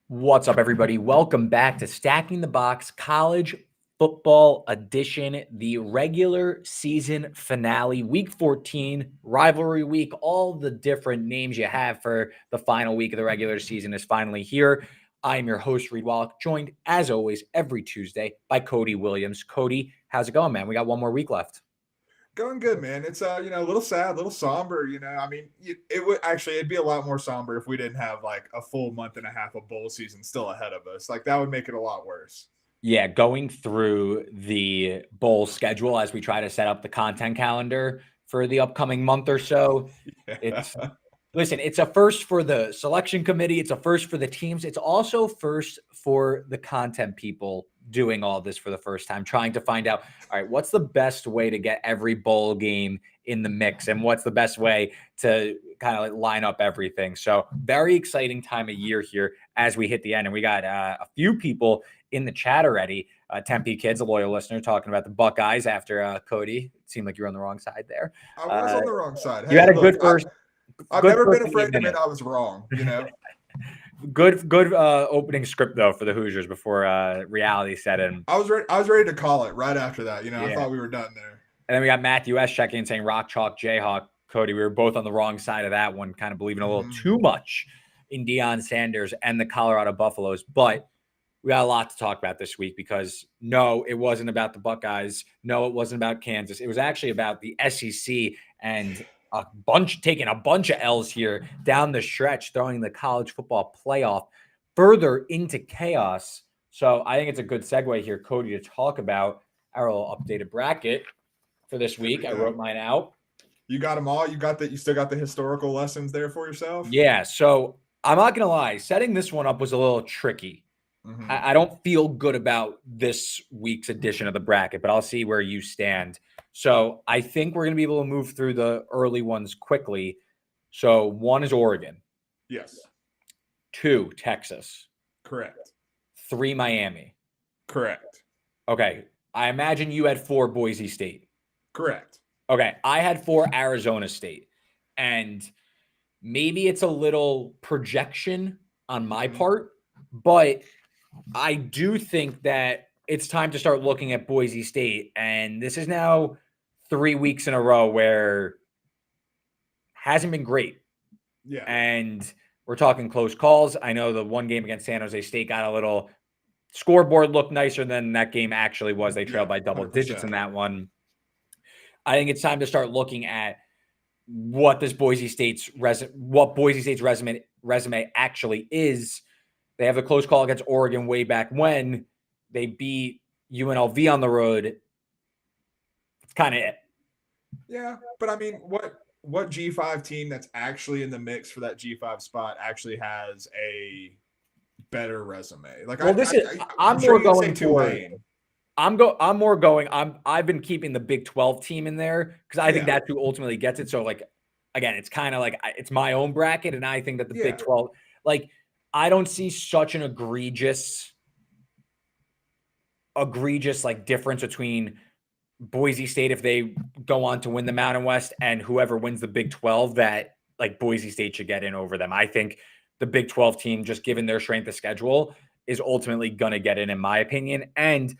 What's up, everybody? Welcome back to Stacking the Box College Football Edition, the regular season finale, week 14, rivalry week. All the different names you have for the final week of the regular season is finally here. I am your host, Reed Wallach, joined as always every Tuesday by Cody Williams. Cody, how's it going, man? We got one more week left. Going good, man. It's a little sad, a little somber. I mean, it'd be a lot more somber if we didn't have like a full month and a half of bowl season still ahead of us. Like that would make it a lot worse. Yeah, going through the bowl schedule as we try to set up the content calendar for the upcoming month or so. It's Yeah. Listen, it's a first for the selection committee. It's a first for the teams. It's also first for the content people doing all this for the first time, trying to find out, all right, what's the best way to get every bowl game in the mix and what's the best way to kind of like line up everything. So very exciting time of year here as we hit the end. And we got a few people in the chat already. Tempe Kids, a loyal listener, talking about the Buckeyes after Cody. It seemed like you were on the wrong side there. I was on the wrong side. You Hey, had a look, good first. I've never been afraid to admit I was wrong. Good opening script though for the Hoosiers before reality set in. I was ready. I was ready to call it right after that. I Yeah. thought we were done there. And then we got Matthew S checking in saying Rock Chalk Jayhawk. Cody, we were both on the wrong side of that one, kind of believing a little too much in Deion Sanders and the Colorado Buffaloes. But we got a lot to talk about this week because no, it wasn't about the Buckeyes. No, it wasn't about Kansas. It was actually about the SEC and taking a bunch of L's here down the stretch, throwing the college football playoff further into chaos. So I think it's a good segue here, Cody, to talk about our little updated bracket for this week. I wrote mine out. You got them all. You still got the historical lessons there for yourself. Yeah. So I'm not going to lie. Setting this one up was a little tricky. I don't feel good about this week's edition of the bracket, but I'll see where you stand. So I think we're going to be able to move through the early ones quickly. So 1 is Oregon. Yes. 2, Texas. Correct. 3, Miami. Correct. Okay. I imagine you had 4, Boise State. Correct. Okay. I had 4, Arizona State. And maybe it's a little projection on my part, but I do think that it's time to start looking at Boise State. And this is now 3 weeks in a row where hasn't been great. Yeah. And we're talking close calls. I know the one game against San Jose State got a little scoreboard looked nicer than that game actually was. They trailed by double 100%. digits in that one. I think it's time to start looking at what Boise State's resume actually is. They have a close call against Oregon way back when they beat UNLV on the road. It's kind of it. Yeah, but I mean, what G5 team that's actually in the mix for that G5 spot actually has a better resume? Like, well, I'm more going Tulane. I've been keeping the Big 12 team in there because I think that's who ultimately gets it. So, like, again, it's kind of like it's my own bracket, and I think that the Big 12, like, I don't see such an egregious like difference between Boise State if they go on to win the Mountain West and whoever wins the Big 12 that like Boise State should get in over them. I think the Big 12 team, just given their strength of schedule, is ultimately going to get in my opinion. And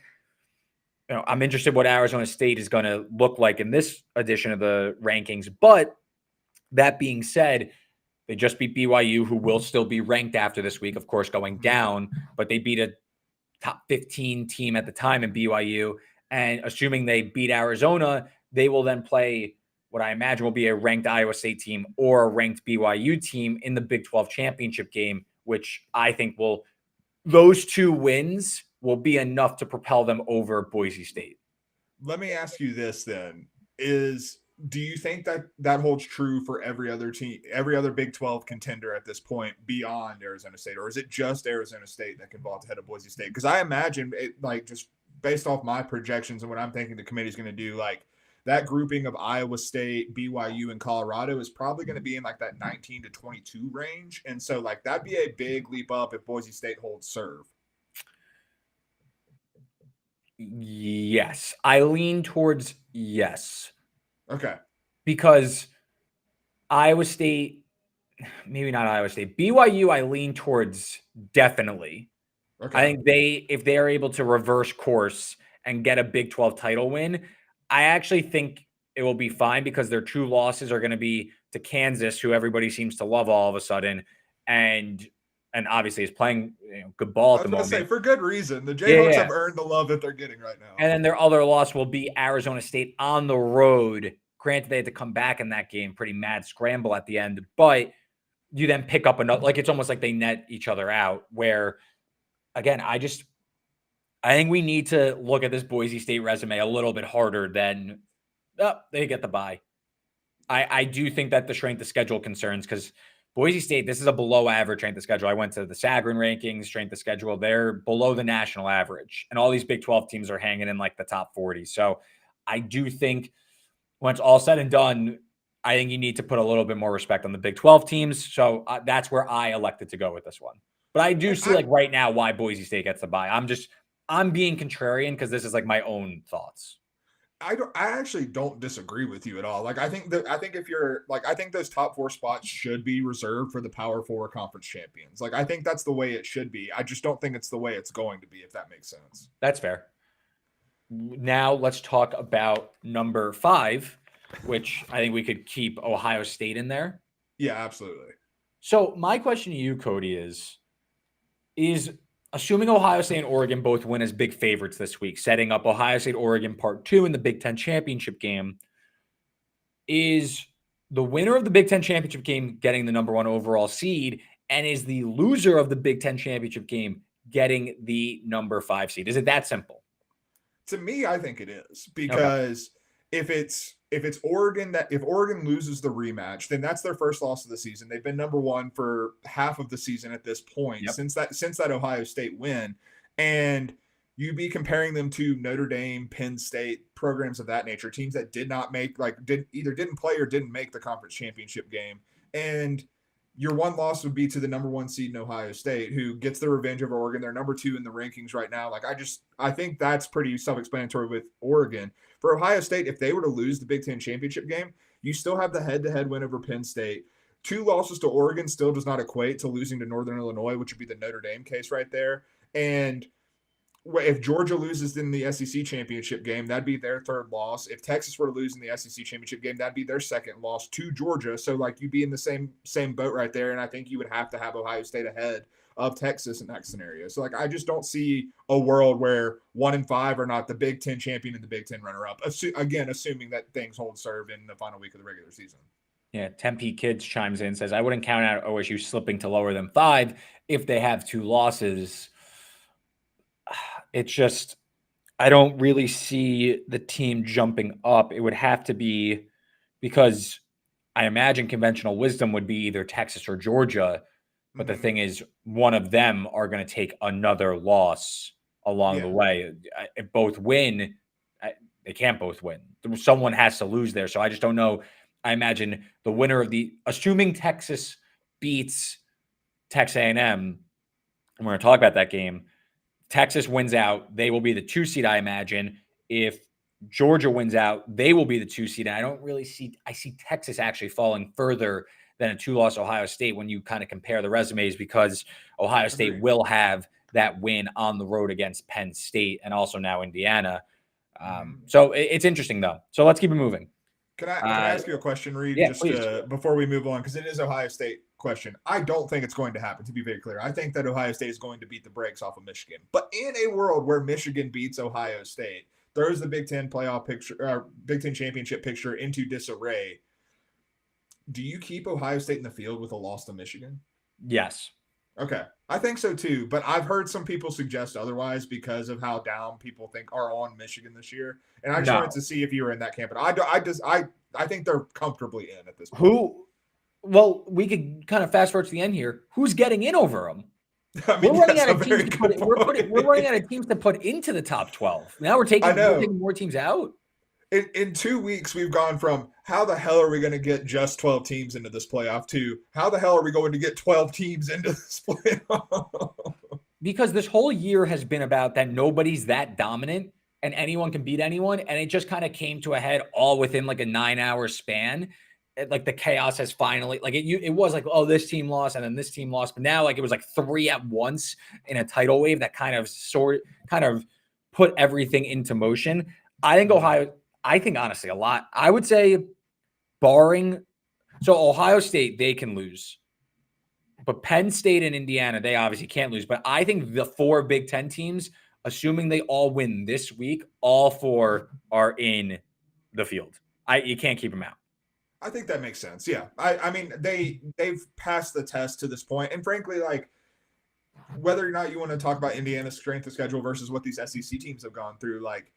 I'm interested what Arizona State is going to look like in this edition of the rankings. But that being said, they just beat BYU, who will still be ranked after this week, of course, going down, but they beat a top 15 team at the time in BYU. And assuming they beat Arizona, they will then play what I imagine will be a ranked Iowa State team or a ranked BYU team in the Big 12 championship game, which I think those 2 wins will be enough to propel them over Boise State. Let me ask you this then. Do you think that holds true for every other team, every other Big 12 contender at this point beyond Arizona State? Or is it just Arizona State that can vault ahead of Boise State? Because I imagine it, like, just based off my projections and what I'm thinking the committee's going to do, like, that grouping of Iowa State, BYU, and Colorado is probably going to be in like that 19 to 22 range. And so, like, that'd be a big leap up if Boise State holds serve. Yes. I lean towards yes. Okay. Because Iowa State maybe not Iowa State. BYU, I lean towards definitely. Okay. I think if they are able to reverse course and get a Big 12 title win, I actually think it will be fine because their true losses are going to be to Kansas, who everybody seems to love all of a sudden, and obviously is playing good ball I at the was going to say, moment. for good reason. The Yeah, Jayhawks yeah. have earned the love that they're getting right now. And then their other loss will be Arizona State on the road. Granted, they had to come back in that game, pretty mad scramble at the end, but you then pick up another, like it's almost like they net each other out where, again, I think we need to look at this Boise State resume a little bit harder than they get the bye. I do think that the strength of schedule concerns because Boise State, this is a below average strength of schedule. I went to the Sagarin rankings, strength of schedule. They're below the national average. And all these Big 12 teams are hanging in like the top 40. So I do think when it's all said and done, I think you need to put a little bit more respect on the Big 12 teams. So that's where I elected to go with this one. But I do see like right now why Boise State gets the bye. I'm being contrarian because this is like my own thoughts. I actually don't disagree with you at all. Like I think if you're like I think those top 4 spots should be reserved for the Power 4 conference champions. Like I think that's the way it should be. I just don't think it's the way it's going to be, if that makes sense. That's fair. Now let's talk about number 5, which I think we could keep Ohio State in there. Yeah, absolutely. So my question to you, Cody, is assuming Ohio State and Oregon both win as big favorites this week, setting up Ohio State-Oregon Part 2 in the Big Ten championship game, is the winner of the Big Ten championship game getting the number 1 overall seed, and is the loser of the Big Ten championship game getting the number 5 seed? Is it that simple? To me, I think it is because if Oregon if Oregon loses the rematch, then that's their first loss of the season. They've been number 1 for half of the season at this point since that Ohio State win, and you'd be comparing them to Notre Dame, Penn State, programs of that nature, teams that did not make didn't play or didn't make the conference championship game, and your one loss would be to the number 1 seed in Ohio State, who gets the revenge over Oregon. They're number 2 in the rankings right now. Like I think that's pretty self-explanatory with Oregon. For Ohio State, if they were to lose the Big Ten championship game, you still have the head-to-head win over Penn State. 2 losses to Oregon still does not equate to losing to Northern Illinois, which would be the Notre Dame case right there. And if Georgia loses in the SEC championship game, that'd be their 3rd loss. If Texas were to lose in the SEC championship game, that'd be their 2nd loss to Georgia. So like you'd be in the same boat right there. And I think you would have to have Ohio State ahead of Texas in that scenario. So like I just don't see a world where 1 and 5 are not the Big Ten champion and the Big Ten runner-up. Again, assuming that things hold serve in the final week of the regular season. Yeah, Tempe Kids chimes in, says, I wouldn't count out OSU slipping to lower than 5 if they have 2 losses. It's just, I don't really see the team jumping up. It would have to be because I imagine conventional wisdom would be either Texas or Georgia. But the thing is, one of them are going to take another loss along the way. If both win, they can't both win. Someone has to lose there. So I just don't know. I imagine the winner of assuming Texas beats Texas A&M, and we're going to talk about that game. Texas wins out, they will be the 2 seed, I imagine. If Georgia wins out, they will be the 2 seed. And I see Texas actually falling further than a 2-loss Ohio State when you kind of compare the resumes, because Ohio State will have that win on the road against Penn State and also now Indiana. So it's interesting though. So let's keep it moving. Can I ask you a question, Reed? Yeah, just before we move on, because it is Ohio State question. I don't think it's going to happen, to be very clear. I think that Ohio State is going to beat the brakes off of Michigan. But in a world where Michigan beats Ohio State, throws the Big Ten playoff picture, or Big Ten championship picture into disarray, do you keep Ohio State in the field with a loss to Michigan? Yes. Okay. I think so too, but I've heard some people suggest otherwise because of how down people think are on Michigan this year. And I just wanted to see if you were in that camp. But I think they're comfortably in at this point. Well, we could kind of fast forward to the end here. Who's getting in over them? I mean, we're running out of teams to put into the top 12. Now we're taking more teams out. In 2 weeks, we've gone from how the hell are we going to get just 12 teams into this playoff to how the hell are we going to get 12 teams into this playoff? Because this whole year has been about that nobody's that dominant and anyone can beat anyone. And it just kind of came to a head all within like a 9-hour span. like the chaos has finally like it was like, oh, this team lost and then this team lost, but now like it was like 3 at once in a tidal wave that kind of put everything into motion. I think honestly a lot. I would say barring Ohio State, they can lose. But Penn State and Indiana, they obviously can't lose. But I think the 4 Big Ten teams, assuming they all win this week, all 4 are in the field. You can't keep them out. I think that makes sense. Yeah. I mean, they've passed the test to this point. And frankly, like, whether or not you want to talk about Indiana's strength of schedule versus what these SEC teams have gone through, like,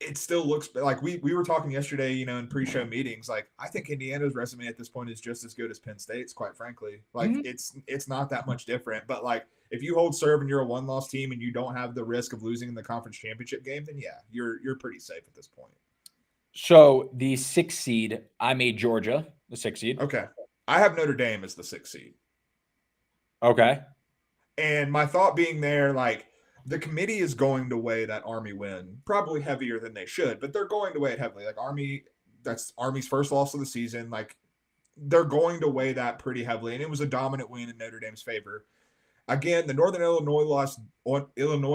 it still looks like we were talking yesterday, you know, in pre-show meetings. Like, I think Indiana's resume at this point is just as good as Penn State's, quite frankly. Like, it's not that much different. But like, if you hold serve and you're a 1-loss team and you don't have the risk of losing in the conference championship game, then yeah, you're pretty safe at this point. So the 6th seed, I made Georgia the 6th seed. Okay, I have Notre Dame as the 6th seed. Okay, and my thought being there, like, the committee is going to weigh that Army win probably heavier than they should, but they're going to weigh it heavily. Like, that's Army's first loss of the season. Like, they're going to weigh that pretty heavily, and it was a dominant win in Notre Dame's favor. Again, the Northern Illinois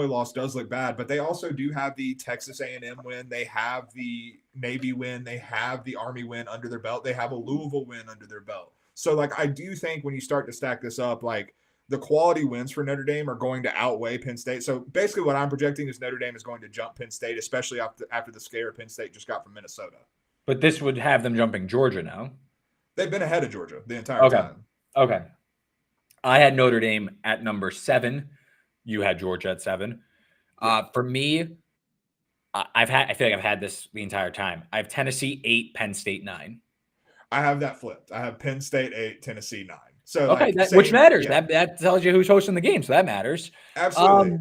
loss does look bad, but they also do have the Texas A&M win. They have the Navy win. They have the Army win under their belt. They have a Louisville win under their belt. So, like, I do think when you start to stack this up, like, the quality wins for Notre Dame are going to outweigh Penn State. So basically what I'm projecting is Notre Dame is going to jump Penn State, especially after the scare Penn State just got from Minnesota. But this would have them jumping Georgia now. They've been ahead of Georgia the entire time. Okay. I had Notre Dame at number 7. You had Georgia at 7. For me, I feel like I've had this the entire time. I have Tennessee 8, Penn State 9. I have that flipped. I have Penn State 8, Tennessee 9. So okay, like, which matters. Yeah. That tells you who's hosting the game, so that matters. Absolutely.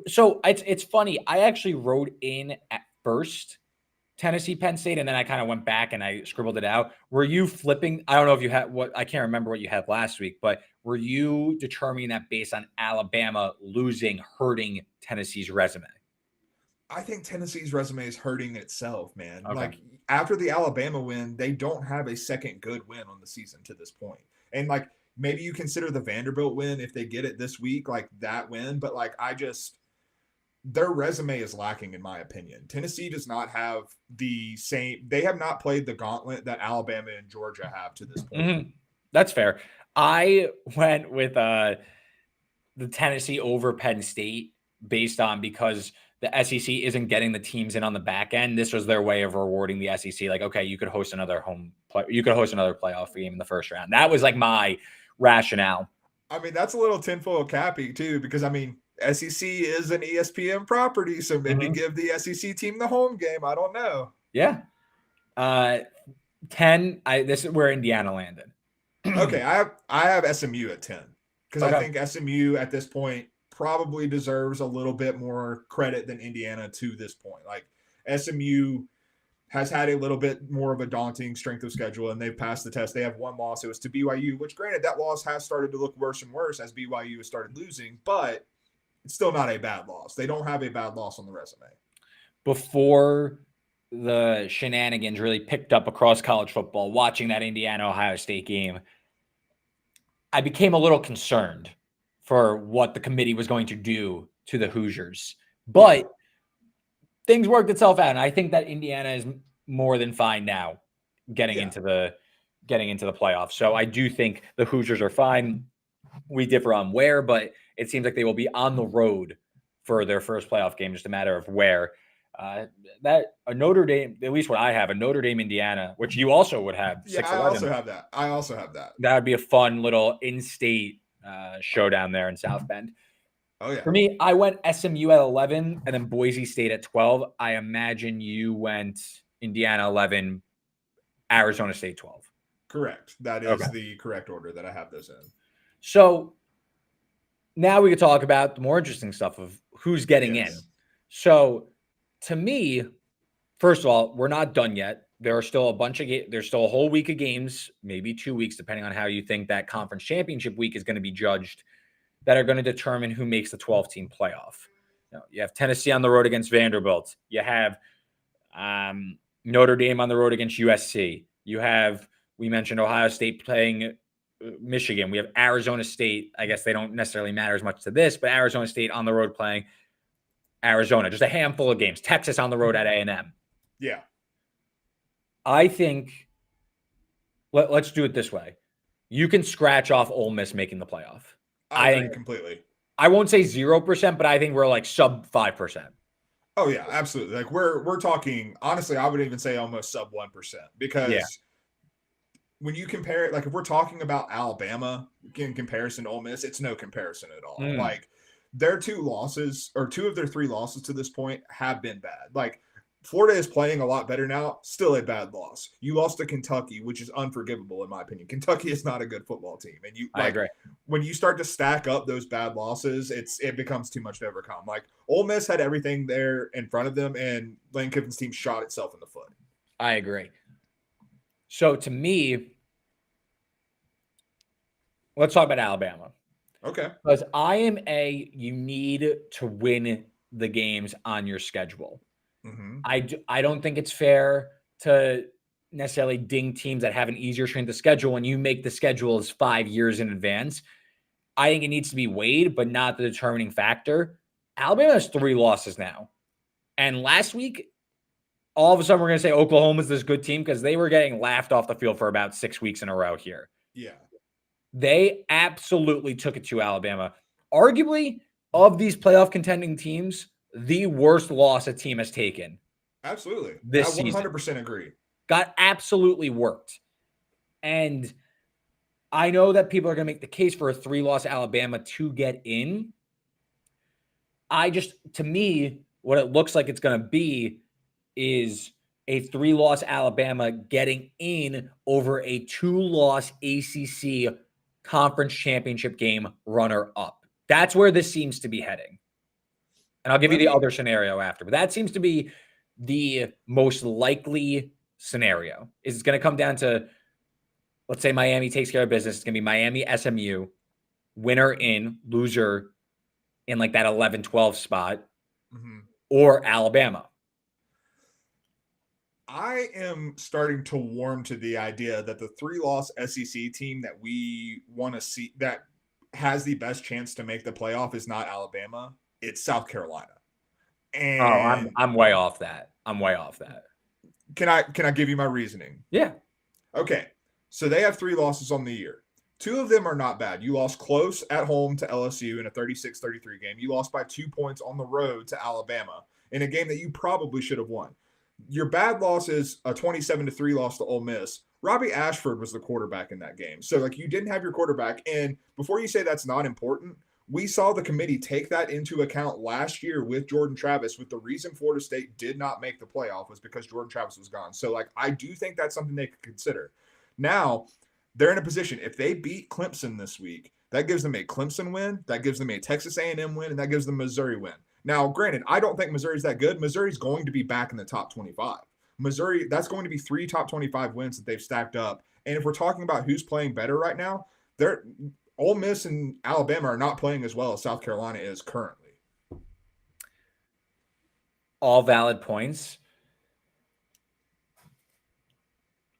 So it's funny. I actually wrote in at first Tennessee, Penn State, and then I kind of went back and I scribbled it out. Were you flipping? I don't know if you had I can't remember what you had last week, but were you determining that based on Alabama losing, hurting Tennessee's resume? I think Tennessee's resume is hurting itself, man. Okay. Like, after the Alabama win, they don't have a second good win on the season to this point. And like, maybe you consider the Vanderbilt win if they get it this week, like that win. But like, their resume is lacking, in my opinion. Tennessee does not have the same. They have not played the gauntlet that Alabama and Georgia have to this point. Mm-hmm. That's fair. I went with the Tennessee over Penn State because the SEC isn't getting the teams in on the back end. This was their way of rewarding the SEC. Like, okay, you could host another playoff game in the first round. That was like my rationale. I mean, that's a little tinfoil cappy too, because I mean, SEC is an ESPN property, so maybe give the SEC team the home game. I don't know. Yeah. 10. This is where Indiana landed. Okay, I have SMU at 10 because I think SMU at this point probably deserves a little bit more credit than Indiana to this point. Like, SMU has had a little bit more of a daunting strength of schedule, and they've passed the test. They have 1 loss. It was to BYU, which, granted, that loss has started to look worse and worse as BYU has started losing, but it's still not a bad loss. They don't have a bad loss on the resume. Before the shenanigans really picked up across college football, watching that Indiana-Ohio State game, I became a little concerned for what the committee was going to do to the Hoosiers. But things worked itself out, and I think that Indiana is more than fine now getting into the playoffs. So I do think the Hoosiers are fine. We differ on where, but it seems like they will be on the road for their first playoff game, just a matter of where. That a Notre Dame, at least what I have, a Notre Dame, Indiana, which you also would have. Yeah, I also have that. That would be a fun little in-state showdown there in South Bend. Oh yeah. For me, I went SMU at 11 and then Boise State at 12. I imagine you went Indiana 11, Arizona State 12. Correct. That is the correct order that I have those in. So now we can talk about the more interesting stuff of who's getting in. So to me, first of all, we're not done yet. There are still there's still a whole week of games, maybe 2 weeks, depending on how you think that conference championship week is going to be judged, that are going to determine who makes the 12-team playoff. You have Tennessee on the road against Vanderbilt. You have Notre Dame on the road against USC. You have We mentioned Ohio State playing Michigan. We have Arizona State. I guess they don't necessarily matter as much to this, but Arizona State on the road playing Arizona. Just a handful of games. Texas on the road at A&M. Yeah. I think let's do it this way. You can scratch off Ole Miss making the playoff. I agree completely. I won't say 0%, but I think we're like sub 5%. Oh yeah, absolutely. Like we're talking, honestly, I would even say almost sub 1%, because when you compare it, like if we're talking about Alabama in comparison to Ole Miss, it's no comparison at all. Like their two of their three losses to this point have been bad. Like Florida is playing a lot better now, still a bad loss. You lost to Kentucky, which is unforgivable in my opinion. Kentucky is not a good football team. And I agree. When you start to stack up those bad losses, it becomes too much to overcome. Like Ole Miss had everything there in front of them, and Lane Kiffin's team shot itself in the foot. I agree. So to me, let's talk about Alabama. Okay. Because you need to win the games on your schedule. I don't think it's fair to necessarily ding teams that have an easier strength of schedule when you make the schedules 5 years in advance. I think it needs to be weighed, but not the determining factor. Alabama has 3 losses now. And last week, all of a sudden we're going to say Oklahoma's this good team because they were getting laughed off the field for about 6 weeks in a row here. Yeah. They absolutely took it to Alabama. Arguably, of these playoff contending teams, the worst loss a team has taken. Absolutely. This I 100% season. agree. Got absolutely worked. And I know that people are going to make the case for a 3-loss Alabama to get in. To me, what it looks like it's going to be is a 3-loss Alabama getting in over a 2-loss ACC conference championship game runner-up. That's where this seems to be heading. And I'll give you the other scenario after, but that seems to be the most likely scenario. It's going to come down to, let's say Miami takes care of business. It's going to be Miami, SMU, winner in, loser in like that 11-12 spot, or Alabama. I am starting to warm to the idea that the 3-loss SEC team that we want to see that has the best chance to make the playoff is not Alabama. It's South Carolina. And I'm way off that. Can I give you my reasoning? Yeah. Okay. So they have 3 losses on the year. 2 of them are not bad. You lost close at home to LSU in a 36-33 game. You lost by 2 points on the road to Alabama in a game that you probably should have won. Your bad loss is a 27-3 loss to Ole Miss. Robbie Ashford was the quarterback in that game. So, like, you didn't have your quarterback. And before you say that's not important, we saw the committee take that into account last year with Jordan Travis, with the reason Florida State did not make the playoff was because Jordan Travis was gone. So, like, I do think that's something they could consider. Now, they're in a position, if they beat Clemson this week, that gives them a Clemson win, that gives them a Texas A&M win, and that gives them a Missouri win. Now, granted, I don't think Missouri's that good. Missouri's going to be back in the top 25. Missouri, that's going to be 3 top 25 wins that they've stacked up. And if we're talking about who's playing better right now, Ole Miss and Alabama are not playing as well as South Carolina is currently. All valid points.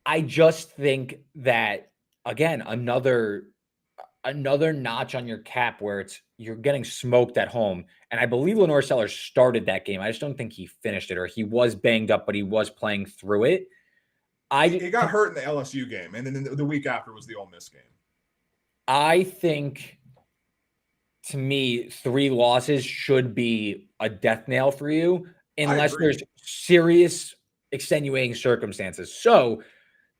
I just think that, again, another notch on your cap where you're getting smoked at home. And I believe Lenore Sellers started that game. I just don't think he finished it, or he was banged up, but he was playing through it. He got hurt in the LSU game, and then the week after was the Ole Miss game. I think, to me, 3 losses should be a death nail for you unless there's serious extenuating circumstances. So,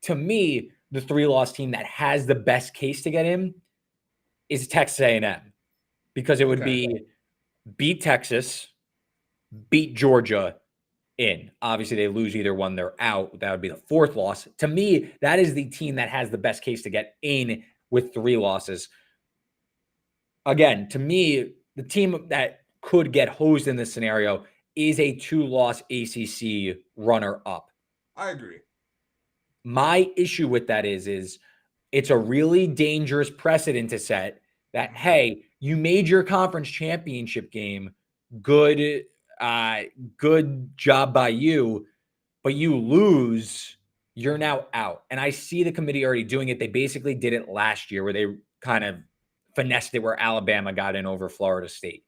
to me, the 3-loss team that has the best case to get in is Texas A&M, because it would be beat Texas, beat Georgia, in. Obviously, they lose either one, they're out. That would be the 4th loss. To me, that is the team that has the best case to get in with 3 losses. Again, to me, the team that could get hosed in this scenario is a 2-loss ACC runner-up. I agree. My issue with that is it's a really dangerous precedent to set that, hey, you made your conference championship game, good job by you, but you lose you're now out. And I see the committee already doing it. They basically did it last year where they kind of finessed it where Alabama got in over Florida State.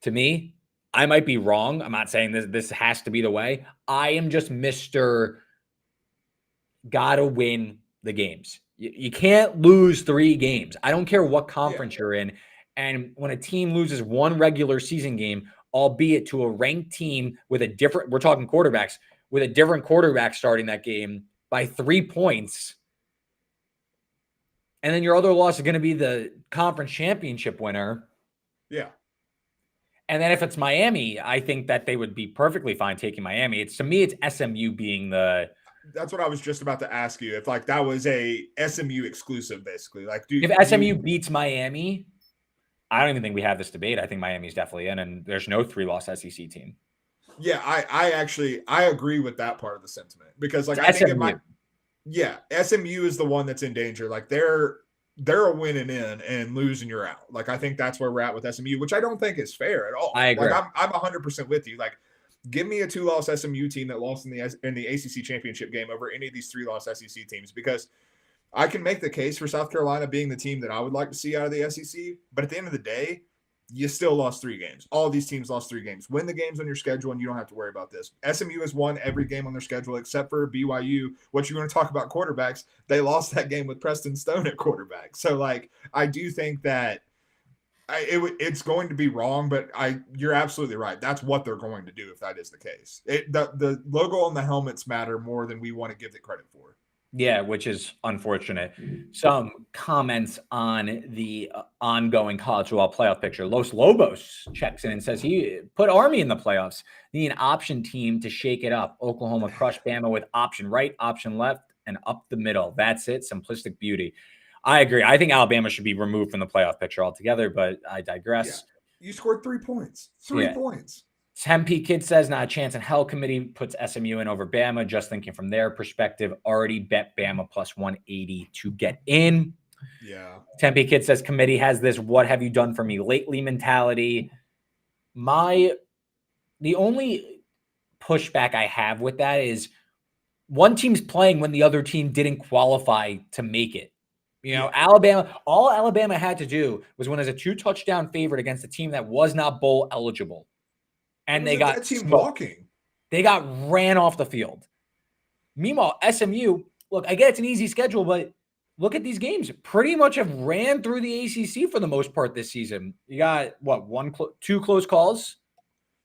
To me, I might be wrong. I'm not saying this has to be the way. I am just Mr. Gotta win the games. You can't lose 3 games. I don't care what conference you're in. And when a team loses one regular season game, albeit to a ranked team with a different, we're talking quarterbacks, with a different quarterback starting that game by 3 points, and then your other loss is going to be the conference championship winner. Yeah. And then if it's Miami, I think that they would be perfectly fine taking Miami. To me, it's SMU being the. That's what I was just about to ask you. If like that was a SMU exclusive, basically, like if SMU beats Miami, I don't even think we have this debate. I think Miami's definitely in, and there's no 3-loss SEC team. Yeah, I agree with that part of the sentiment because like I think SMU is the one that's in danger. Like they're a winning in and losing you're out. Like I think that's where we're at with SMU, which I don't think is fair at all. I agree. Like I'm 100% with you. Like give me a 2-loss SMU team that lost in the ACC championship game over any of these 3-loss SEC teams, because I can make the case for South Carolina being the team that I would like to see out of the SEC. But at the end of the day, you still lost 3 games. All of these teams lost 3 games. Win the games on your schedule, and you don't have to worry about this. SMU has won every game on their schedule except for BYU. What you're going to talk about quarterbacks, they lost that game with Preston Stone at quarterback. So, like, I do think that it's going to be wrong, but you're absolutely right. That's what they're going to do if that is the case. The logo on the helmets matter more than we want to give it credit for. Yeah, which is unfortunate. Some comments on the ongoing college football playoff picture. Los Lobos checks in and says he put Army in the playoffs. Need an option team to shake it up. Oklahoma crushed Bama with option right, option left, and up the middle. That's it. Simplistic beauty. I agree. I think Alabama should be removed from the playoff picture altogether, but I digress. Yeah. You scored 3 points. 3 points. Tempe Kid says, not a chance in hell. Committee puts SMU in over Bama. Just thinking from their perspective, already bet Bama plus 180 to get in. Yeah. Tempe Kid says, committee has this what have you done for me lately mentality. The only pushback I have with that is one team's playing when the other team didn't qualify to make it. You know, all Alabama had to do was win as a 2-touchdown favorite against a team that was not bowl eligible. And they got walking. They got ran off the field. Meanwhile, SMU, look, I get it's an easy schedule, but look at these games. Pretty much have ran through the ACC for the most part this season. You got what, 2 close calls?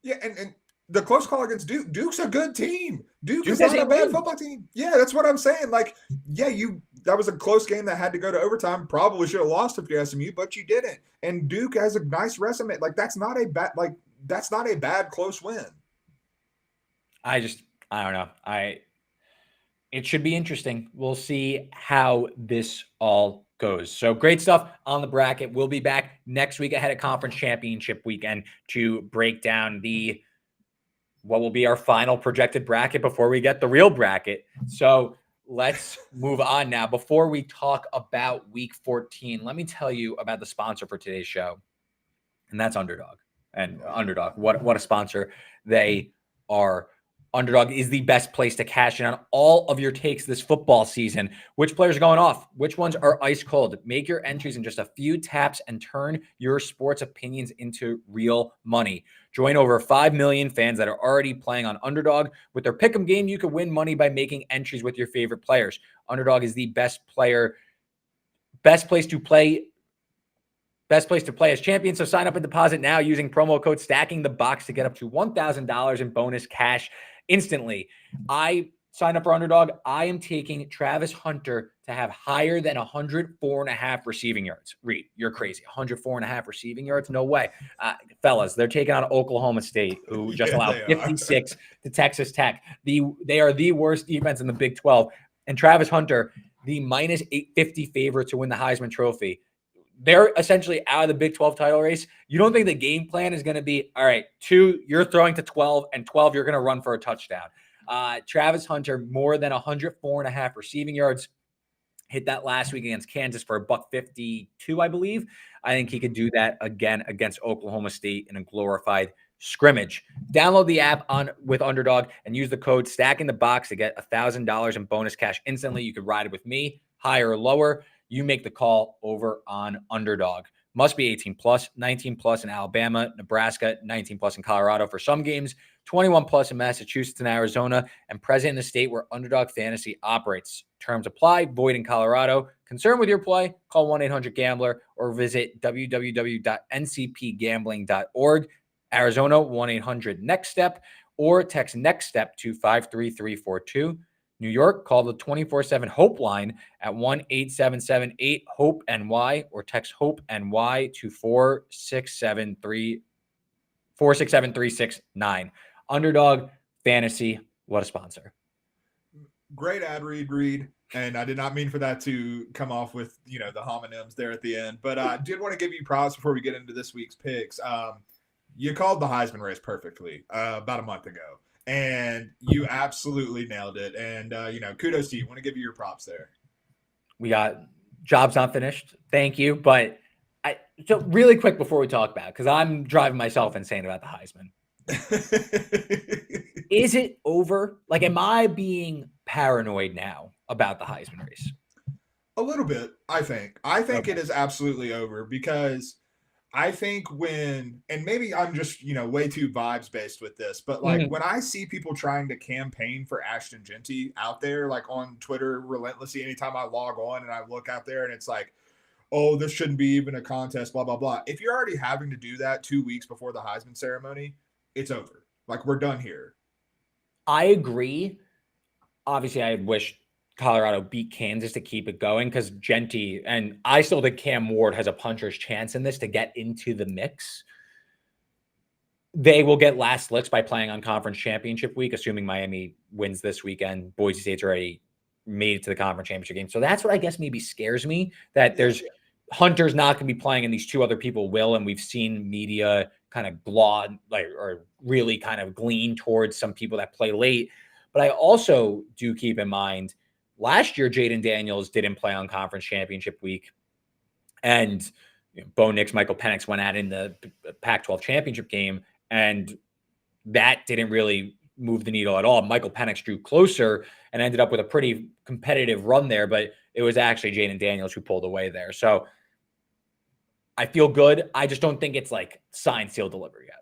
Yeah, and the close call against Duke. Duke's a good team. Duke is not a bad football team. Yeah, that's what I'm saying. Like, yeah, that was a close game that had to go to overtime. Probably should have lost if you're SMU, but you didn't. And Duke has a nice resume. Like, that's not a bad close win. I don't know. It should be interesting. We'll see how this all goes. So great stuff on the bracket. We'll be back next week ahead of conference championship weekend to break down what will be our final projected bracket before we get the real bracket. So let's move on now. Before we talk about week 14, let me tell you about the sponsor for today's show, and that's Underdog. And Underdog, what a sponsor they are. Underdog is the best place to cash in on all of your takes this football season. Which players are going off? Which ones are ice cold? Make your entries in just a few taps and turn your sports opinions into real money. Join over 5 million fans that are already playing on Underdog. With their pick'em game, you can win money by making entries with your favorite players. Underdog is the best place to play as champion. So sign up and deposit now using promo code Stacking the Box to get up to $1,000 in bonus cash instantly. I signed up for Underdog. I am taking Travis Hunter to have higher than 104.5 receiving yards. Reed, you're crazy. 104.5 receiving yards? No way. Fellas, they're taking on Oklahoma State, who just allowed 56 to Texas Tech. They are the worst defense in the Big 12. And Travis Hunter, the minus 850 favorite to win the Heisman Trophy. They're essentially out of the Big 12 title race. You don't think the game plan is going to be, all right, 2, you're throwing to 12, and 12, you're going to run for a touchdown. Travis Hunter, more than 104.5 receiving yards. Hit that last week against Kansas for $152, I believe. I think he could do that again against Oklahoma State in a glorified scrimmage. Download the app with Underdog and use the code Stack in the Box to get $1,000 in bonus cash instantly. You could ride it with me, higher or lower. You make the call over on Underdog. Must be 18 plus, 19 plus in Alabama, Nebraska, 19 plus in Colorado for some games, 21 plus in Massachusetts and Arizona, and present in the state where Underdog Fantasy operates. Terms apply, void in Colorado. Concerned with your play? Call 1-800-GAMBLER or visit www.ncpgambling.org. Arizona, 1-800-NEXT-STEP or text NEXT STEP to 53342. New York, call the 24/7 Hope line at 1-877-8-HOPE-NY or text HOPE-NY to 467-369. Underdog Fantasy, what a sponsor. Great ad read. And I did not mean for that to come off with, the homonyms there at the end. But I did want to give you props before we get into this week's picks. You called the Heisman race perfectly about a month ago. And you absolutely nailed it. And, kudos to you. I want to give you your props there. We got jobs not finished. Thank you. But so really quick before we talk about it, because I'm driving myself insane about the Heisman. Is it over? Like, am I being paranoid now about the Heisman race? A little bit, I think. I think Okay. It is absolutely over because I think and maybe I'm just, way too vibes based with this, but like when I see people trying to campaign for Ashton Genty out there, like on Twitter relentlessly, anytime I log on and I look out there and it's like, oh, this shouldn't be even a contest, blah, blah, blah. If you're already having to do that 2 weeks before the Heisman ceremony, it's over. Like, we're done here. I agree. Obviously, I wish Colorado beat Kansas to keep it going because Genty, and I still think Cam Ward has a puncher's chance in this to get into the mix. They will get last licks by playing on conference championship week, assuming Miami wins this weekend. Boise State's already made it to the conference championship game. So that's what I guess maybe scares me, that there's Hunter's not going to be playing and these two other people will. And we've seen media kind of or really kind of glean towards some people that play late. But I also do keep in mind last year, Jaden Daniels didn't play on conference championship week. And Bo Nix, Michael Penix went out in the Pac-12 championship game. And that didn't really move the needle at all. Michael Penix drew closer and ended up with a pretty competitive run there, but it was actually Jaden Daniels who pulled away there. So I feel good. I just don't think it's like signed, sealed, delivered yet.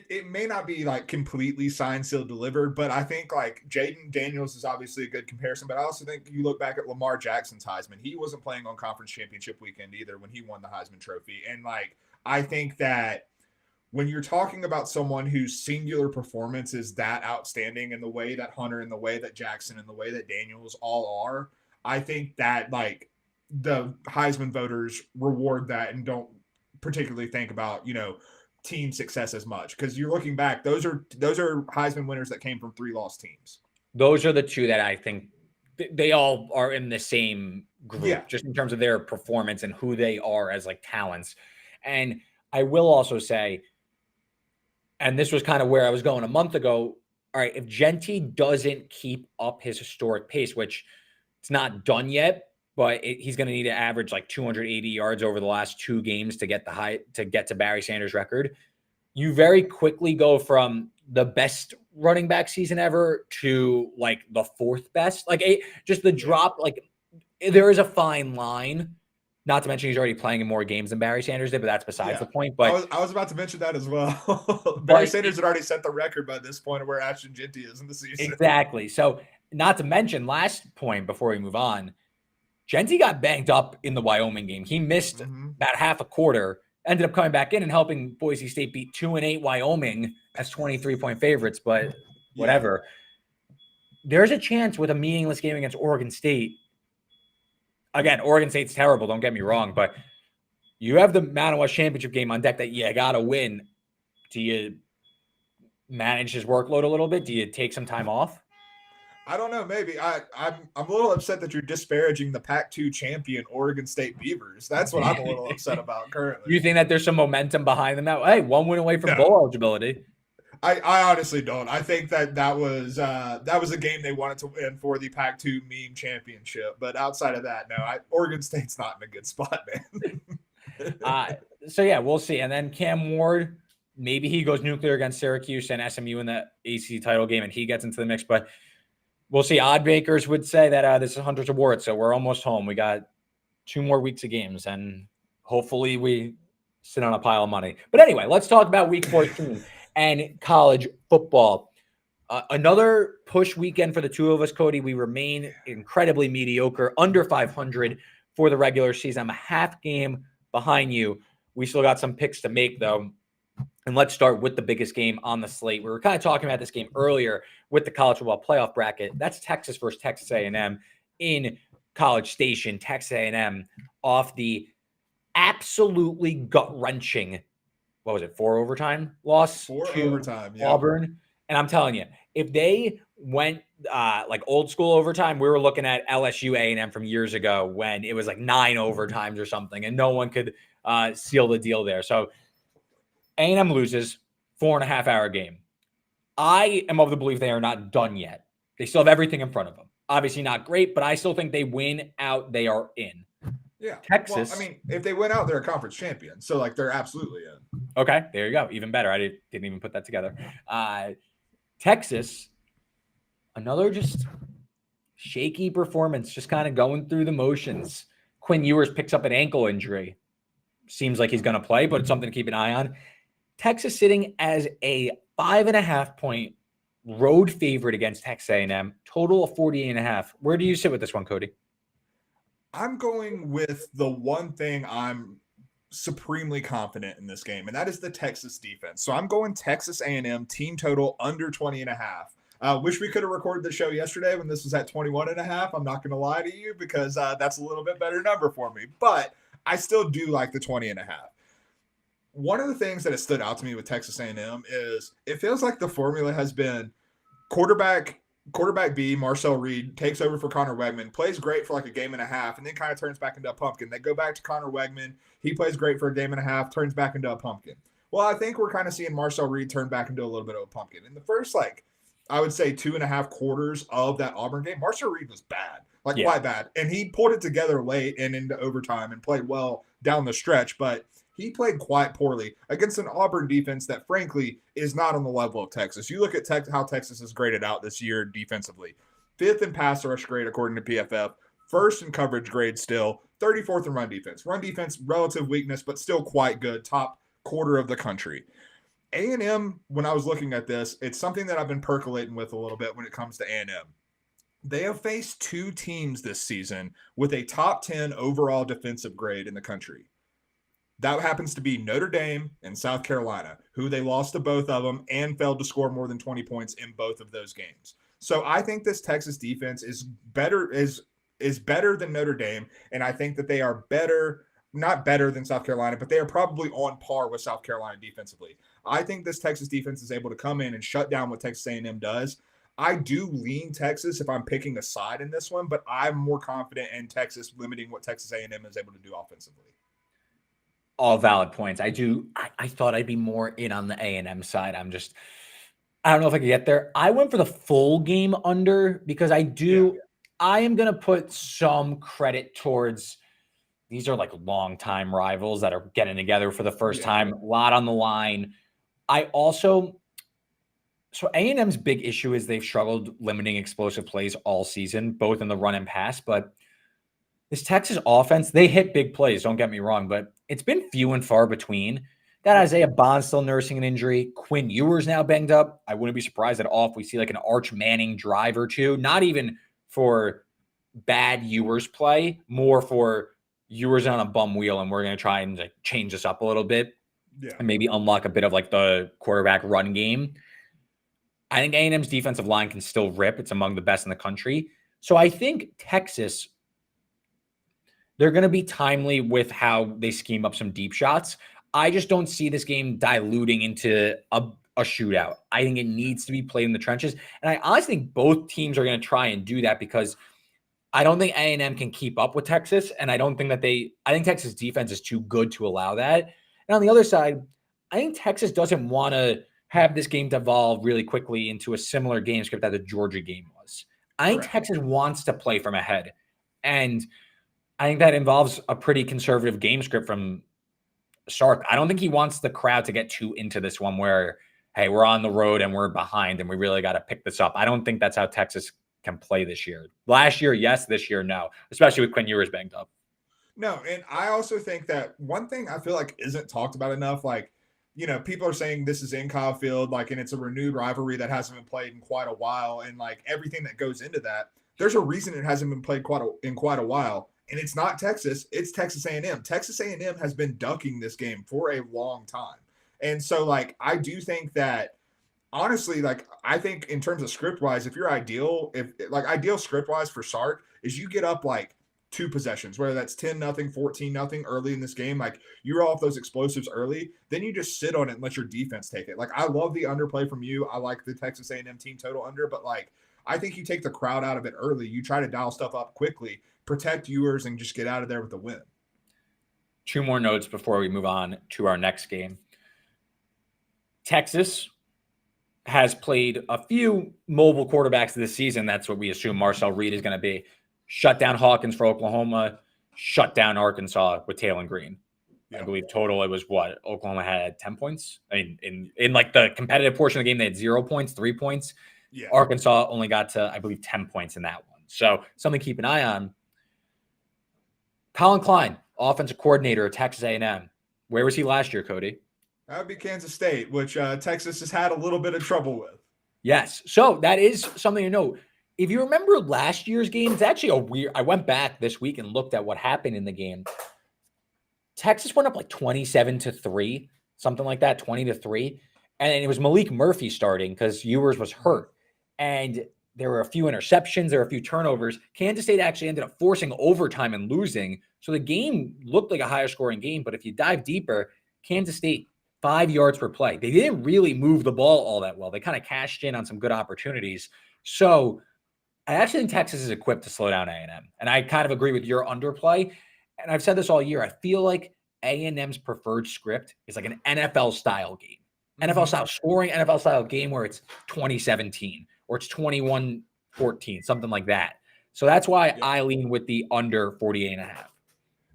It may not be like completely signed, sealed, delivered, but I think like Jaden Daniels is obviously a good comparison. But I also think you look back at Lamar Jackson's Heisman. He wasn't playing on conference championship weekend either when he won the Heisman Trophy. And like, I think that when you're talking about someone whose singular performance is that outstanding in the way that Hunter, in the way that Jackson, in the way that Daniels all are, I think that like the Heisman voters reward that and don't particularly think about, team success as much, because you're looking back, those are Heisman winners that came from 3 lost teams. Those are the two that I think they all are in the same group, just in terms of their performance and who they are as like talents. And I will also say, and this was kind of where I was going a month ago. All right, if Genty doesn't keep up his historic pace, which it's not done yet, but he's going to need to average like 280 yards over the last 2 games to get to Barry Sanders' record. You very quickly go from the best running back season ever to like the 4th best. Like just the drop, like there is a fine line. Not to mention he's already playing in more games than Barry Sanders did, but that's besides the point. But I was about to mention that as well. Barry Sanders had already set the record by this point of where Ashton Genty is in the season. Exactly. So not to mention, last point before we move on, Genty got banged up in the Wyoming game. He missed about half a quarter, ended up coming back in and helping Boise State beat 2-8 Wyoming as 23-point favorites, but whatever. There's a chance with a meaningless game against Oregon State. Again, Oregon State's terrible, don't get me wrong, but you have the Mountain West Championship game on deck that you got to win. Do you manage his workload a little bit? Do you take some time off? I don't know. Maybe I'm a little upset that you're disparaging the Pac-2 champion Oregon State Beavers. That's what I'm a little upset about currently. You think that there's some momentum behind them now? Hey, 1 win away from bowl eligibility. I honestly don't. I think that was a game they wanted to win for the Pac-2 meme championship. But outside of that, no, Oregon State's not in a good spot, man. So yeah, we'll see. And then Cam Ward, maybe he goes nuclear against Syracuse and SMU in the ACC title game and he gets into the mix, but we'll see. Odd Bakers would say that this is Hunter's Award, so we're almost home. We got 2 more weeks of games, and hopefully we sit on a pile of money. But anyway, let's talk about Week 14 and college football. Another push weekend for the two of us, Cody. We remain incredibly mediocre, under 500 for the regular season. I'm a half game behind you. We still got some picks to make, though. And let's start with the biggest game on the slate. We were kind of talking about this game earlier with the college football playoff bracket. That's Texas versus Texas A&M in College Station. Texas A&M off the absolutely gut-wrenching, 4 overtime loss 4 to overtime, yeah. Auburn. And I'm telling you, if they went like old school overtime, we were looking at LSU A&M from years ago when it was like 9 overtimes or something, and no one could seal the deal there. So A&M loses, 4.5-hour game. I am of the belief they are not done yet. They still have everything in front of them. Obviously not great, but I still think they win out. They are in. Yeah. Texas. Well, I mean, if they win out, they're a conference champion. So, like, they're absolutely in. Okay, there you go. Even better. I didn't even put that together. Texas, another just shaky performance, just kind of going through the motions. Quinn Ewers picks up an ankle injury. Seems like he's going to play, but it's something to keep an eye on. Texas sitting as a 5.5-point road favorite against Texas A&M, total of 48.5. Where do you sit with this one, Cody? I'm going with the one thing I'm supremely confident in this game, and that is the Texas defense. So I'm going Texas A&M team total under 20.5. Wish we could have recorded the show yesterday when this was at 21.5. I'm not going to lie to you because that's a little bit better number for me, but I still do like the 20.5. One of the things that has stood out to me with Texas A&M is it feels like the formula has been quarterback B, Marcel Reed, takes over for Connor Wegman, plays great for like a game and a half, and then kind of turns back into a pumpkin. They go back to Connor Wegman. He plays great for a game and a half, turns back into a pumpkin. Well, I think we're kind of seeing Marcel Reed turn back into a little bit of a pumpkin. In the first, I would say 2.5 quarters of that Auburn game, Marcel Reed was bad, quite bad. And he pulled it together late and into overtime and played well down the stretch, but he played quite poorly against an Auburn defense that, frankly, is not on the level of Texas. You look at how Texas is graded out this year defensively. 5th in pass rush grade, according to PFF. 1st in coverage grade still. 34th in run defense. Run defense, relative weakness, but still quite good. Top quarter of the country. A&M, when I was looking at this, it's something that I've been percolating with a little bit when it comes to A&M. They have faced 2 teams this season with a top 10 overall defensive grade in the country. That happens to be Notre Dame and South Carolina, who they lost to both of them and failed to score more than 20 points in both of those games. So I think this Texas defense is better than Notre Dame, and I think that they are not better than South Carolina, but they are probably on par with South Carolina defensively. I think this Texas defense is able to come in and shut down what Texas A&M does. I do lean Texas if I'm picking a side in this one, but I'm more confident in Texas limiting what Texas A&M is able to do offensively. All valid points. I thought I'd be more in on the A&M side. I don't know if I could get there. I went for the full game under because I am going to put some credit towards these are like longtime rivals that are getting together for the first time. A lot on the line. So A&M's big issue is they've struggled limiting explosive plays all season, both in the run and pass, but this Texas offense, they hit big plays, don't get me wrong, but it's been few and far between. Got Isaiah Bond still nursing an injury. Quinn Ewers now banged up. I wouldn't be surprised at all if we see like an Arch Manning drive or two, not even for bad Ewers play, more for Ewers on a bum wheel, and we're going to try and like change this up a little bit and maybe unlock a bit of like the quarterback run game. I think A&M's defensive line can still rip. It's among the best in the country. So I think Texas, they're going to be timely with how they scheme up some deep shots. I just don't see this game diluting into a shootout. I think it needs to be played in the trenches. And I honestly think both teams are going to try and do that because I don't think A&M can keep up with Texas. And I don't think that I think Texas defense is too good to allow that. And on the other side, I think Texas doesn't want to have this game devolve really quickly into a similar game script that the Georgia game was. I think Texas wants to play from ahead. And I think that involves a pretty conservative game script from Sark. I don't think he wants the crowd to get too into this one where, hey, we're on the road and we're behind and we really got to pick this up. I don't think that's how Texas can play this year. Last year, yes. This year, no. Especially with Quinn Ewers banged up. No, and I also think that one thing I feel like isn't talked about enough, like, people are saying this is in Kyle Field, like, and it's a renewed rivalry that hasn't been played in quite a while, and like everything that goes into that. There's a reason it hasn't been played in quite a while, and it's not Texas, it's Texas A&M. Texas A&M has been ducking this game for a long time, and so like I do think that honestly, like I think in terms of script wise, if you're ideal script wise for Sark is you get up like 2 possessions, whether that's 10-0, 14-0 early in this game, like you're off those explosives early, then you just sit on it and let your defense take it. Like I love the underplay from you. I like the Texas A&M team total under, but like I think you take the crowd out of it early. You try to dial stuff up quickly, protect viewers, and just get out of there with the win. 2 more notes before we move on to our next game. Texas has played a few mobile quarterbacks this season. That's what we assume Marcel Reed is going to be. Shut down Hawkins for Oklahoma, shut down Arkansas with Taylon Green. Yeah. I believe total it was what? Oklahoma had 10 points. I mean, in like the competitive portion of the game, they had 0 points, 3 points. Yeah. Arkansas only got to, I believe, 10 points in that one. So something to keep an eye on. Colin Klein, offensive coordinator at Texas A&M. Where was he last year, Cody? That would be Kansas State, which Texas has had a little bit of trouble with. Yes. So that is something to know. If you remember last year's game, it's actually I went back this week and looked at what happened in the game. Texas went up like 27-3, something like that, 20-3. And it was Malik Murphy starting because Ewers was hurt. And there were a few interceptions, there were a few turnovers. Kansas State actually ended up forcing overtime and losing. So the game looked like a higher scoring game. But if you dive deeper, Kansas State, 5 yards per play. They didn't really move the ball all that well. They kind of cashed in on some good opportunities. So I actually think Texas is equipped to slow down A&M. And I kind of agree with your underplay. And I've said this all year. I feel like A&M's preferred script is like an NFL-style game. NFL-style scoring, NFL-style game where it's 2017 or it's 21-14, something like that. So that's why I lean with the under 48.5.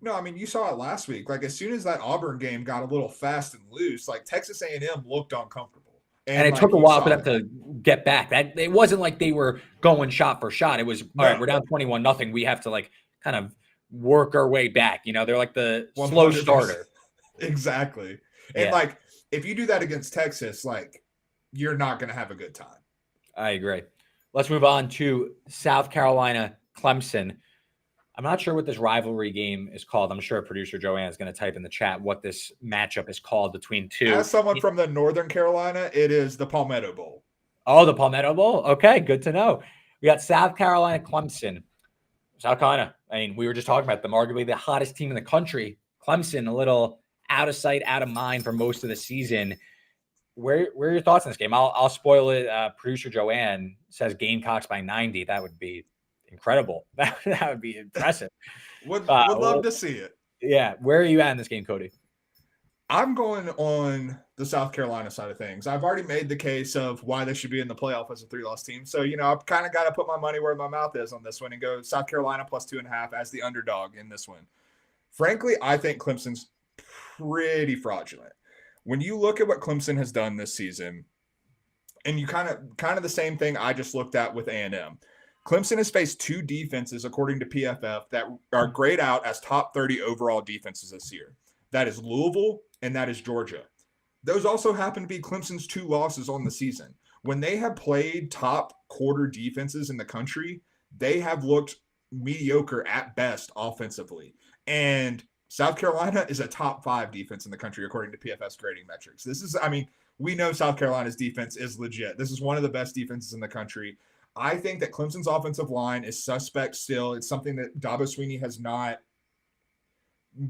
No, I mean, you saw it last week. Like, as soon as that Auburn game got a little fast and loose, like, Texas A&M looked uncomfortable. And it like, took a while for them to get back. That it wasn't like they were going shot for shot. It was, all right, we're down 21-0. We have to, like, kind of work our way back. They're like the 100%. Slow starter. Exactly. And, like, if you do that against Texas, like, you're not going to have a good time. I agree. Let's move on to South Carolina, Clemson. I'm not sure what this rivalry game is called. I'm sure producer Joanne is going to type in the chat what this matchup is called between two. As someone from the Northern Carolina, it is the Palmetto Bowl. Oh, the Palmetto Bowl? Okay, good to know. We got South Carolina, Clemson. South Carolina, I mean, we were just talking about them, arguably the hottest team in the country. Clemson, a little out of sight, out of mind for most of the season. Where are your thoughts on this game? I'll spoil it. Producer Joanne says Gamecocks by 90. That would be incredible. That would be impressive. Would love to see it. Yeah. Where are you at in this game, Cody? I'm going on the South Carolina side of things. I've already made the case of why they should be in the playoff as a 3-loss team. So, I've kind of got to put my money where my mouth is on this one and go South Carolina plus 2.5 as the underdog in this one. Frankly, I think Clemson's pretty fraudulent. When you look at what Clemson has done this season, and you kind of the same thing I just looked at with A&M. Clemson has faced 2 defenses, according to PFF, that are grayed out as top 30 overall defenses this year. That is Louisville and that is Georgia. Those also happen to be Clemson's 2 losses on the season. When they have played top quarter defenses in the country, they have looked mediocre at best offensively. And South Carolina is a top 5 defense in the country, according to PFF's grading metrics. We know South Carolina's defense is legit. This is one of the best defenses in the country. I think that Clemson's offensive line is suspect still. It's something that Dabo Swinney has not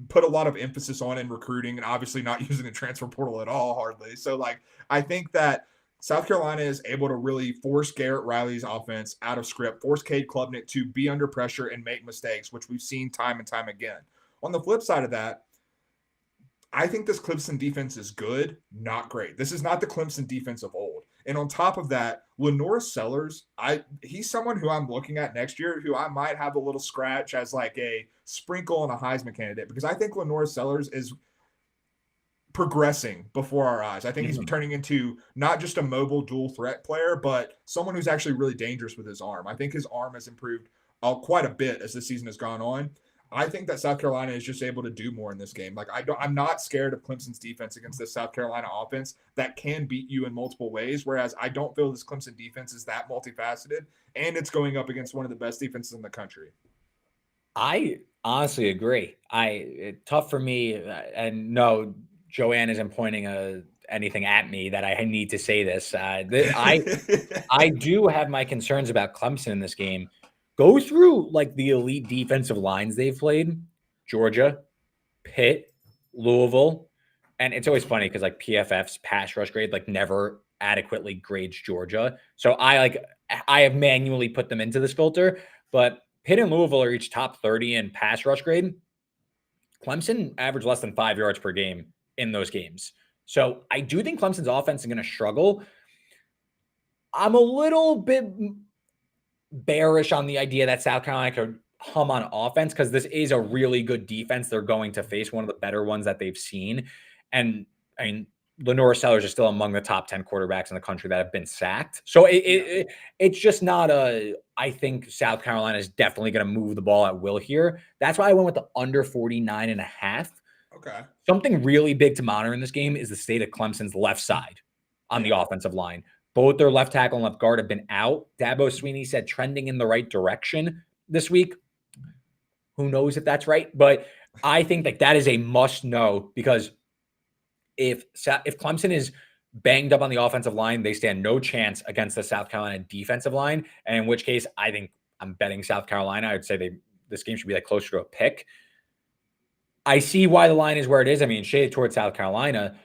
put a lot of emphasis on in recruiting, and obviously not using the transfer portal at all, hardly. So, I think that South Carolina is able to really force Garrett Riley's offense out of script, force Cade Klubnik to be under pressure and make mistakes, which we've seen time and time again. On the flip side of that, I think this Clemson defense is good, not great. This is not the Clemson defense of old. And on top of that, Lenore Sellers, he's someone who I'm looking at next year who I might have a little scratch as like a sprinkle and a Heisman candidate, because I think Lenore Sellers is progressing before our eyes. I think he's Mhm. turning into not just a mobile dual threat player, but someone who's actually really dangerous with his arm. I think his arm has improved quite a bit as the season has gone on. I think that South Carolina is just able to do more in this game. Like I'm not scared of Clemson's defense against this South Carolina offense that can beat you in multiple ways. Whereas I don't feel this Clemson defense is that multifaceted, and it's going up against one of the best defenses in the country. I honestly agree. Tough for me, and no, Joanne isn't pointing anything at me that I need to say this. I do have my concerns about Clemson in this game. Go through like the elite defensive lines they've played: Georgia, Pitt, Louisville, and it's always funny because like PFF's pass rush grade like never adequately grades Georgia. So I have manually put them into this filter, but Pitt and Louisville are each top 30 in pass rush grade. Clemson averaged less than 5 yards per game in those games. So I do think Clemson's offense is going to struggle. I'm a little bit bearish on the idea that South Carolina could hum on offense because this is a really good defense they're going to face, one of the better ones that they've seen. And I mean, Lenore Sellers is still among the top 10 quarterbacks in the country that have been sacked. So it's just not I think South Carolina is definitely going to move the ball at will here. That's why I went with the under 49.5. Okay. Something really big to monitor in this game is the state of Clemson's left side on the offensive line. Both their left tackle and left guard have been out. Dabo Swinney said trending in the right direction this week. Who knows if that's right? But I think that is a must know because if Clemson is banged up on the offensive line, they stand no chance against the South Carolina defensive line. And in which case, I think I'm betting South Carolina. I would say this game should be like closer to a pick. I see why the line is where it is. I mean, shaded towards South Carolina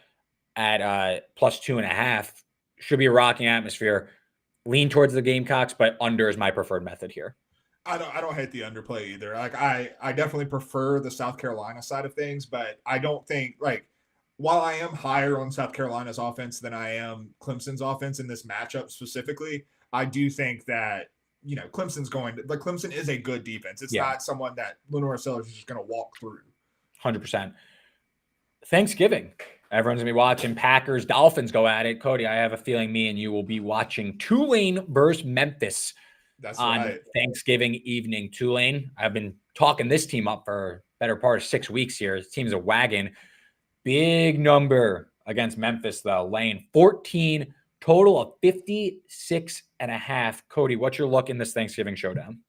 at plus 2.5 should be a rocking atmosphere. Lean towards the Gamecocks, but under is my preferred method here. I don't hate the underplay either. Like I definitely prefer the South Carolina side of things, but I don't think like while I am higher on South Carolina's offense than I am Clemson's offense in this matchup specifically, I do think that Clemson is a good defense. It's not someone that Lenore Sellers is just going to walk through. 100%. Thanksgiving. Everyone's going to be watching Packers, Dolphins go at it. Cody, I have a feeling me and you will be watching Tulane versus Memphis. That's on right. Thanksgiving evening. Tulane, I've been talking this team up for a better part of 6 weeks here. This team's a wagon. Big number against Memphis, though. Laying 14, total of 56.5. Cody, what's your look in this Thanksgiving showdown?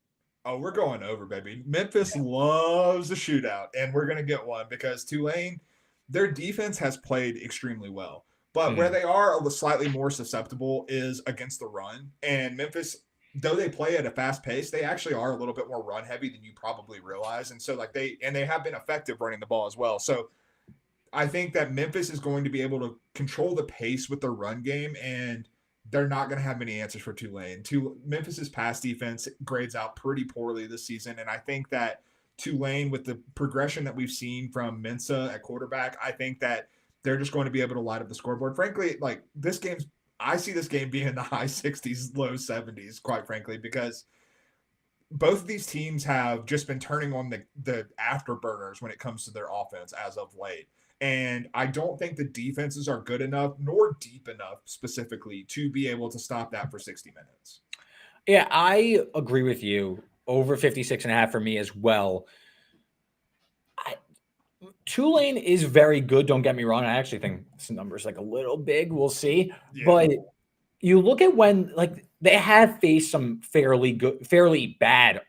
Oh, we're going over, baby. Memphis loves a shootout, and we're going to get one because Tulane, their defense has played extremely well. But where they are slightly more susceptible is against the run. And Memphis, though they play at a fast pace, they actually are a little bit more run heavy than you probably realize. And so they have been effective running the ball as well. So I think that Memphis is going to be able to control the pace with their run game, and they're not going to have many answers for Tulane. Memphis's pass defense grades out pretty poorly this season. And I think that Tulane, with the progression that we've seen from Mensah at quarterback, I think that they're just going to be able to light up the scoreboard. Frankly, like I see this game being in the high 60s, low 70s, quite frankly, because both of these teams have just been turning on the afterburners when it comes to their offense as of late. And I don't think the defenses are good enough nor deep enough specifically to be able to stop that for 60 minutes. Yeah, I agree with you. Over 56.5 for me as well. Tulane is very good. Don't get me wrong. I actually think this number is like a little big. We'll see. Yeah. But you look at when like they have faced some fairly bad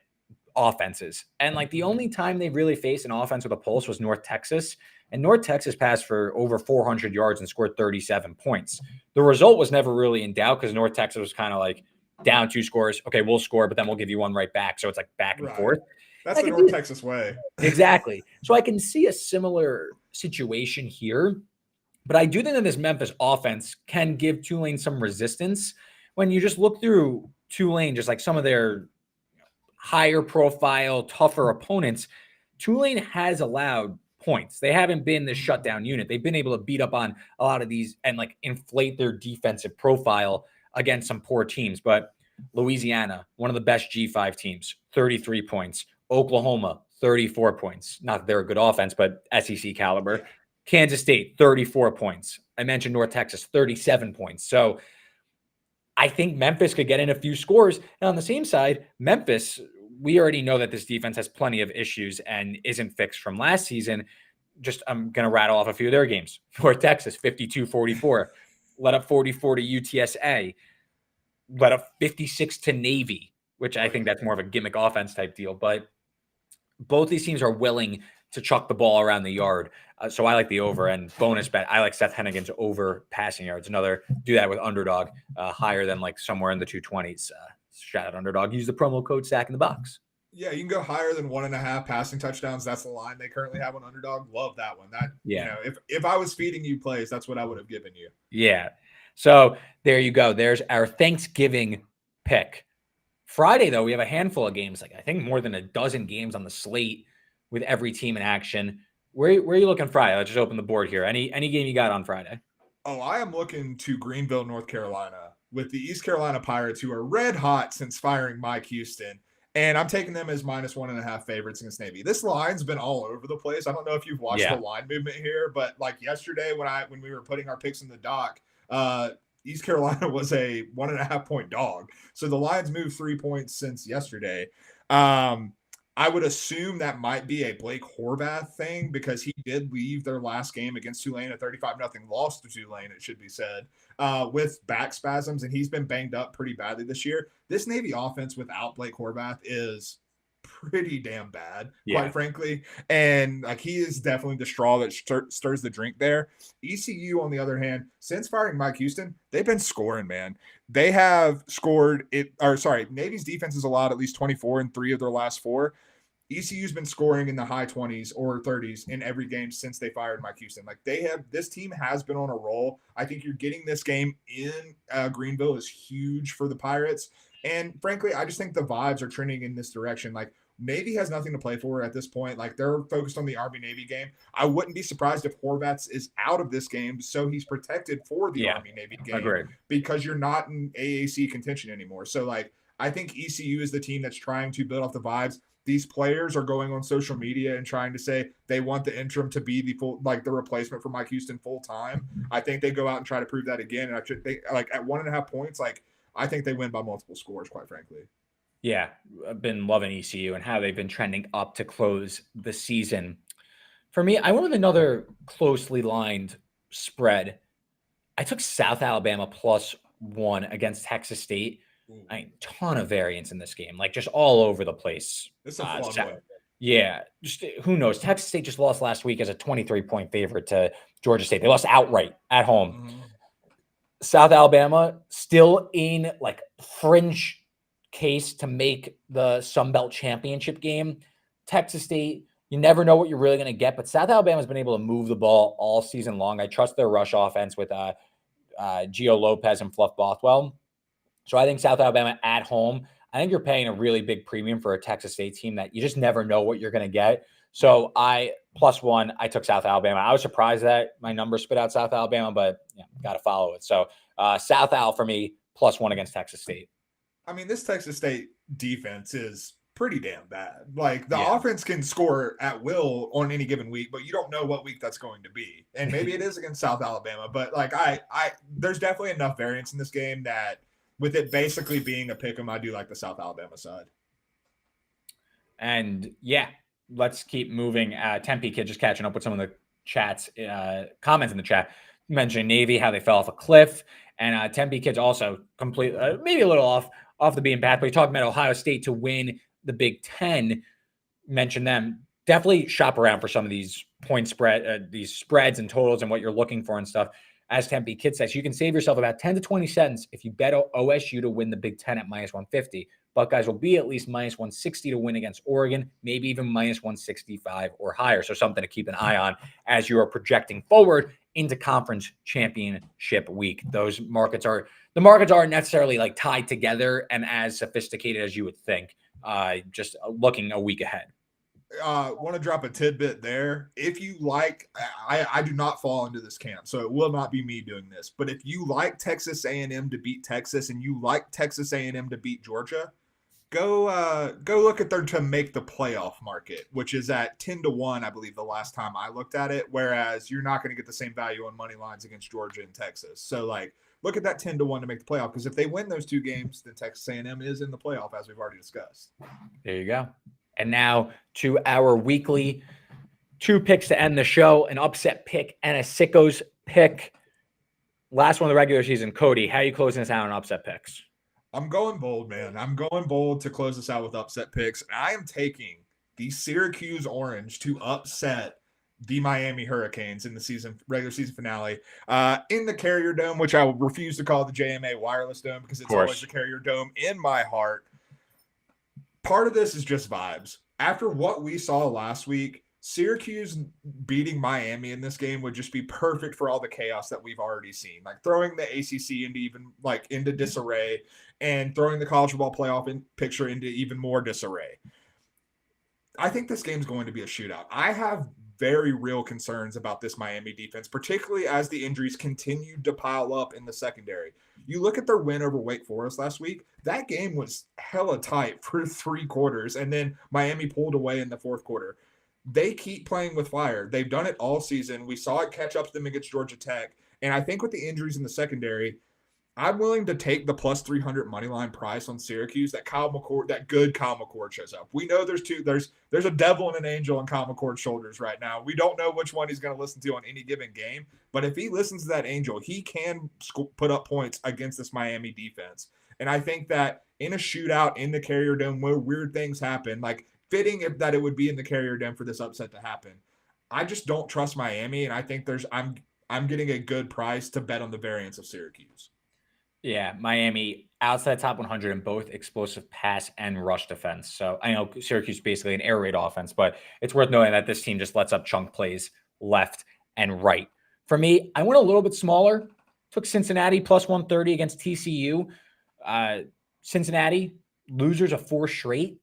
offenses. And like the only time they really faced an offense with a pulse was North Texas. And North Texas passed for over 400 yards and scored 37 points. The result was never really in doubt because North Texas was kind of like down 2 scores. Okay, we'll score, but then we'll give you one right back. So it's like back and forth. That's the North Texas way. Exactly. So I can see a similar situation here. But I do think that this Memphis offense can give Tulane some resistance. When you just look through Tulane, just like some of their higher profile, tougher opponents, Tulane has allowed points. They haven't been this shutdown unit. They've been able to beat up on a lot of these and like inflate their defensive profile against some poor teams. But Louisiana, one of the best G5 teams, 33 points. Oklahoma, 34 points. Not that they're a good offense, but SEC caliber. Kansas State, 34 points. I mentioned North Texas, 37 points. So I think Memphis could get in a few scores. And on the same side, Memphis, we already know that this defense has plenty of issues and isn't fixed from last season. Just I'm going to rattle off a few of their games. North Texas, 52-44. Let up 44 to UTSA. Let up 56 to Navy, which I think that's more of a gimmick offense type deal. But both these teams are willing to chuck the ball around the yard. So I like the over, and bonus bet, I like Seth Hennigan's over passing yards. Another, do that with underdog, higher than like somewhere in the 220s. Shout out underdog. Use the promo code SACK in the box. Yeah, you can go higher than 1.5 passing touchdowns. That's the line they currently have on underdog. Love that one. That, yeah. If I was feeding you plays, that's what I would have given you. Yeah. So there you go. There's our Thanksgiving pick. Friday, though, we have a handful of games. Like I think more than a dozen games on the slate with every team in action. Where are you looking Friday? Let's just open the board here. Any game you got on Friday? Oh, I am looking to Greenville, North Carolina, with the East Carolina Pirates, who are red hot since firing Mike Houston. And I'm taking them as -1.5 favorites against Navy. This line's been all over the place. I don't know if you've watched the line movement here, but like yesterday when we were putting our picks in the doc, East Carolina was a 1.5 point dog. So the line's moved 3 points since yesterday. I would assume that might be a Blake Horvath thing because he did leave their last game against Tulane, a 35-0 loss to Tulane, it should be said, with back spasms, and he's been banged up pretty badly this year. This Navy offense without Blake Horvath is pretty damn bad, quite frankly. And like he is definitely the straw that stirs the drink there. ECU, on the other hand, since firing Mike Houston, they've been scoring, man. They have scored Navy's defense has allowed at least 24 in 3 of their last 4. ECU's been scoring in the high 20s or 30s in every game since they fired Mike Houston. Like this team has been on a roll. I think you're getting this game in Greenville is huge for the Pirates. And frankly, I just think the vibes are trending in this direction. Like Navy has nothing to play for at this point. Like they're focused on the Army-Navy game. I wouldn't be surprised if Horvath is out of this game, so he's protected for the Army-Navy game. Agreed. Because you're not in AAC contention anymore. So like I think ECU is the team that's trying to build off the vibes. These players are going on social media and trying to say they want the interim to be the full, like the replacement for Mike Houston full time. I think they go out and try to prove that again. And they like at 1.5 points, like I think they win by multiple scores, quite frankly. Yeah, I've been loving ECU and how they've been trending up to close the season. For me, I went with another closely lined spread. I took South Alabama +1 against Texas State. Ton of variance in this game, like just all over the place. It's a fun one. Yeah, just who knows? Texas State just lost last week as a 23-point favorite to Georgia State. They lost outright at home. Mm-hmm. South Alabama still in like fringe case to make the Sun Belt championship game. Texas State, you never know what you're really going to get, but South Alabama's been able to move the ball all season long. I trust their rush offense with Gio Lopez and Fluff Bothwell. So I think South Alabama at home, I think you're paying a really big premium for a Texas State team that you just never know what you're going to get. So +1, I took South Alabama. I was surprised that my number spit out South Alabama, but got to follow it. So South Al for me, +1 against Texas State. I mean, this Texas State defense is pretty damn bad. Like the offense can score at will on any given week, but you don't know what week that's going to be. And maybe it is against South Alabama, but like there's definitely enough variance in this game that with it basically being a pick 'em, I do like the South Alabama side. And let's keep moving. Tempe Kid just catching up with some of the chats, comments in the chat. You mentioned Navy, how they fell off a cliff. And Tempe Kid's also maybe a little off the beaten path, but you're talking about Ohio State to win the Big Ten. Mention them. Definitely shop around for some of these point spread, these spreads and totals and what you're looking for and stuff. As Tempe Kid says, you can save yourself about 10 to 20 cents if you bet OSU to win the Big Ten at -150. Buckeyes will be at least -160 to win against Oregon, maybe even -165 or higher. So something to keep an eye on as you are projecting forward into conference championship week. The markets aren't necessarily like tied together and as sophisticated as you would think. Just looking a week ahead. Want to drop a tidbit there. If you like, I do not fall into this camp, so it will not be me doing this. But if you like Texas A&M to beat Texas and you like Texas A&M to beat Georgia, go look at their to make the playoff market, which is at 10-1, I believe, the last time I looked at it. Whereas you're not going to get the same value on money lines against Georgia and Texas. So like, look at that 10-1 to make the playoff, because if they win those two games, then Texas A&M is in the playoff, as we've already discussed. There you go. And now to our weekly 2 picks to end the show: an upset pick and a Sickos pick. Last one of the regular season. Cody, how are you closing this out on upset picks? I'm going bold, man. I'm going bold to close this out with upset picks. I am taking the Syracuse Orange to upset the Miami Hurricanes in the regular season finale in the Carrier Dome, which I will refuse to call the JMA Wireless Dome because it's always the Carrier Dome in my heart. Part of this is just vibes. After what we saw last week, Syracuse beating Miami in this game would just be perfect for all the chaos that we've already seen, like throwing the ACC into disarray and throwing the college football playoff picture into even more disarray. I think this game's going to be a shootout. I have very real concerns about this Miami defense, particularly as the injuries continued to pile up in the secondary. You look at their win over Wake Forest last week, that game was hella tight for 3 quarters, and then Miami pulled away in the 4th quarter. They keep playing with fire. They've done it all season. We saw it catch up to them against Georgia Tech. And I think with the injuries in the secondary, I'm willing to take the plus 300 money line price on Syracuse that good Kyle McCord shows up. We know there's a devil and an angel on Kyle McCord's shoulders right now. We don't know which one he's going to listen to on any given game, but if he listens to that angel, he can put up points against this Miami defense. And I think that in a shootout in the Carrier Dome where weird things happen, like fitting that it would be in the Carrier Dome for this upset to happen, I just don't trust Miami, and I think I'm getting a good price to bet on the variance of Syracuse. Yeah, Miami outside top 100 in both explosive pass and rush defense. So I know Syracuse is basically an air raid offense, but it's worth noting that this team just lets up chunk plays left and right. For me, I went a little bit smaller. Took Cincinnati plus 130 against TCU. Cincinnati, losers of 4 straight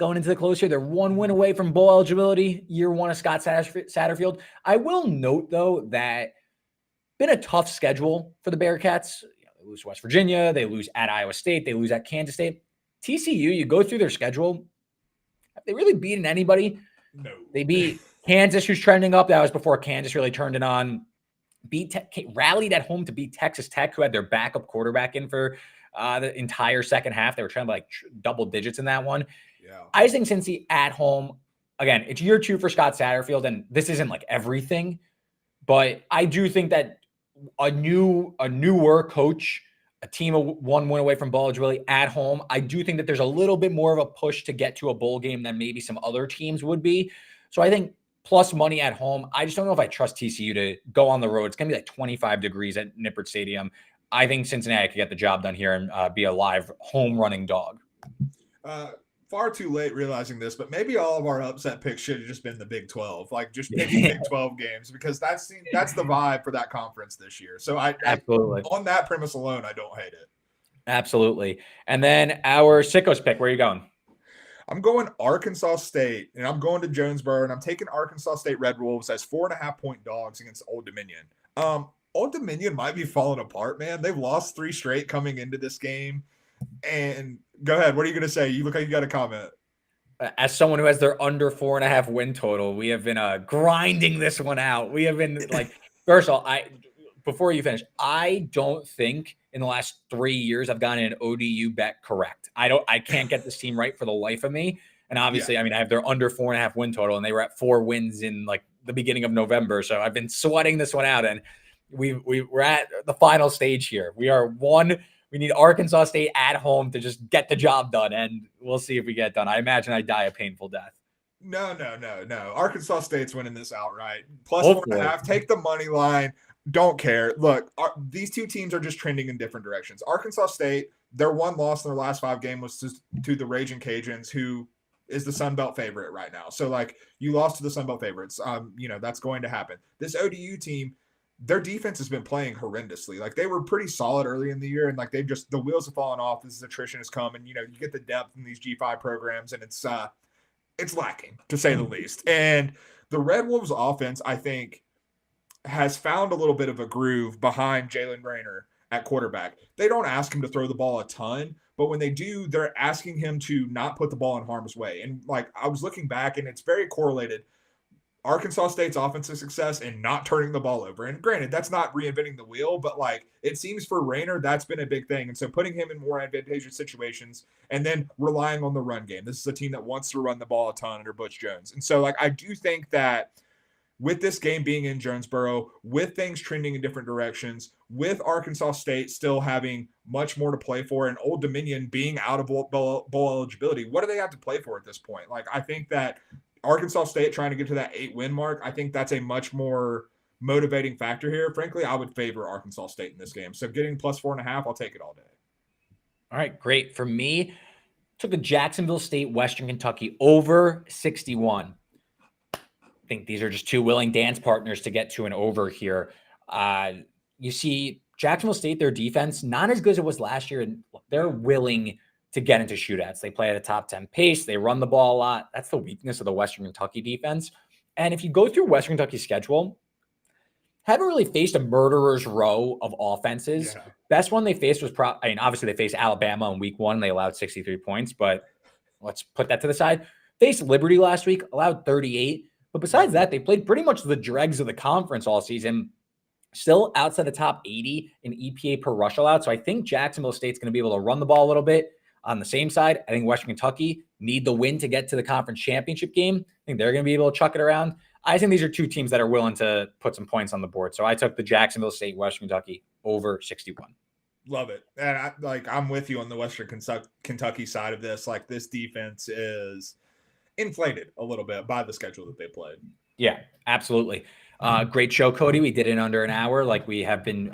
going into the close here. They're 1 win away from bowl eligibility, year 1 of Scott Satterfield. I will note, though, that been a tough schedule for the Bearcats. They lose to West Virginia. They lose at Iowa State. They lose at Kansas State. TCU, you go through their schedule. Have they really beaten anybody? No. They beat Kansas, who's trending up. That was before Kansas really turned it on. Rallied at home to beat Texas Tech, who had their backup quarterback in for the entire second half. They were trending like double digits in that one. Yeah. I think Cincy at home, again, it's year 2 for Scott Satterfield, and this isn't like everything, but I do think that a newer coach, a team of 1 win away from bowl eligibility at home, I do think that there's a little bit more of a push to get to a bowl game than maybe some other teams would be. So I think plus money at home. I just don't know if I trust TCU to go on the road. It's going to be like 25 degrees at Nippert Stadium. I think Cincinnati could get the job done here and be a live home running dog. Far too late realizing this, but maybe all of our upset picks should have just been the Big 12, like just picking Big 12 games, because that's the vibe for that conference this year. So absolutely, on that premise alone, I don't hate it. Absolutely. And then our Sickos pick, where are you going? I'm going Arkansas State, and I'm going to Jonesboro, and I'm taking Arkansas State Red Wolves as 4.5-point dogs against Old Dominion. Old Dominion might be falling apart, man. They've lost 3 straight coming into this game. And go ahead. What are you going to say? You look like you got a comment. As someone who has their under 4.5 win total, we have been grinding this one out. We have been like, first of all, before you finish, I don't think in the last 3 years I've gotten an ODU bet correct. I can't get this team right for the life of me. And obviously, I mean, I have their under 4.5 win total, and they were at 4 wins in like the beginning of November. So I've been sweating this one out, and we're at the final stage here. We need Arkansas State at home to just get the job done, and we'll see if we get done. I imagine I die a painful death. No. Arkansas State's winning this outright. Plus 4.5. Take the money line. Don't care. Look, these two teams are just trending in different directions. Arkansas State, their one loss in their last 5 games was to the Raging Cajuns, who is the Sun Belt favorite right now. So, like, you lost to the Sun Belt favorites. That's going to happen. This ODU team, their defense has been playing horrendously. Like, they were pretty solid early in the year, and like the wheels have fallen off as attrition has come, and you get the depth in these G5 programs, and it's lacking, to say the least. And the Red Wolves offense, I think, has found a little bit of a groove behind Jalen Raynor at quarterback. They don't ask him to throw the ball a ton, but when they do, they're asking him to not put the ball in harm's way. And like I was looking back, and it's very correlated. Arkansas State's offensive success and not turning the ball over. And granted, that's not reinventing the wheel, but like it seems for Rayner, that's been a big thing. And so putting him in more advantageous situations and then relying on the run game. This is a team that wants to run the ball a ton under Butch Jones. And so like I do think that with this game being in Jonesboro, with things trending in different directions, with Arkansas State still having much more to play for, and Old Dominion being out of bowl eligibility, what do they have to play for at this point? Like I think that Arkansas State trying to get to that 8-win mark, I think that's a much more motivating factor here. Frankly, I would favor Arkansas State in this game. So getting plus 4.5, I'll take it all day. All right, great. For me, took the Jacksonville State, Western Kentucky over 61. I think these are just two willing dance partners to get to an over here. You see Jacksonville State, their defense, not as good as it was last year, and they're willing to get into shootouts. They play at a top 10 pace. They run the ball a lot. That's the weakness of the Western Kentucky defense. And if you go through Western Kentucky's schedule, haven't really faced a murderer's row of offenses. Yeah. Best one they faced was obviously they faced Alabama in week 1. They allowed 63 points, but let's put that to the side. Faced Liberty last week, allowed 38. But besides that, they played pretty much the dregs of the conference all season. Still outside the top 80 in EPA per rush allowed. So I think Jacksonville State's going to be able to run the ball a little bit. On the same side, I think Western Kentucky need the win to get to the conference championship game. I think they're going to be able to chuck it around. I think these are two teams that are willing to put some points on the board. So I took the Jacksonville State, Western Kentucky over 61. Love it. And I'm with you on the Western Kentucky side of this. Like this defense is inflated a little bit by the schedule that they played. Yeah, absolutely. Great show, Cody. We did it in under an hour, like we have been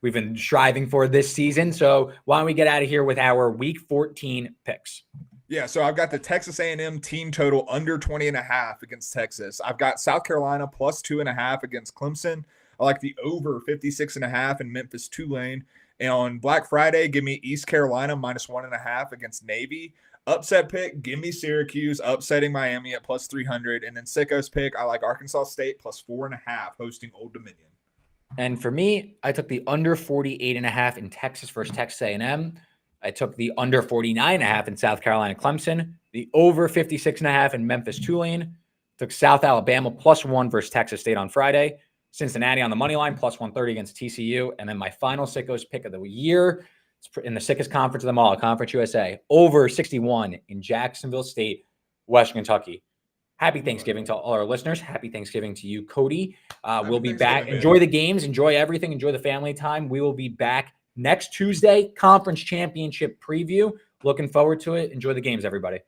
we've been striving for this season. So why don't we get out of here with our Week 14 picks? Yeah, so I've got the Texas A&M team total under 20.5 against Texas. I've got South Carolina plus 2.5 against Clemson. I like the over 56.5 in Memphis Tulane. And on Black Friday, give me East Carolina minus 1.5 against Navy. Upset pick, give me Syracuse upsetting Miami at plus 300. And then Sickos pick, I like Arkansas State plus 4.5 hosting Old Dominion. And for me, I took the under 48.5 in Texas versus Texas A&M. I took the under 49.5 in South Carolina Clemson. The over 56.5 in Memphis Tulane. Took South Alabama plus 1 versus Texas State on Friday. Cincinnati on the money line plus 130 against TCU. And then my final Sickos pick of the year, in the sickest conference of them all, Conference USA, over 61 in Jacksonville State, Western Kentucky. Happy Thanksgiving to all our listeners. Happy Thanksgiving to you, Cody. We'll be back. Enjoy the games. Enjoy everything. Enjoy the family time. We will be back next Tuesday, Conference Championship preview. Looking forward to it. Enjoy the games, everybody.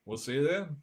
We'll see you then.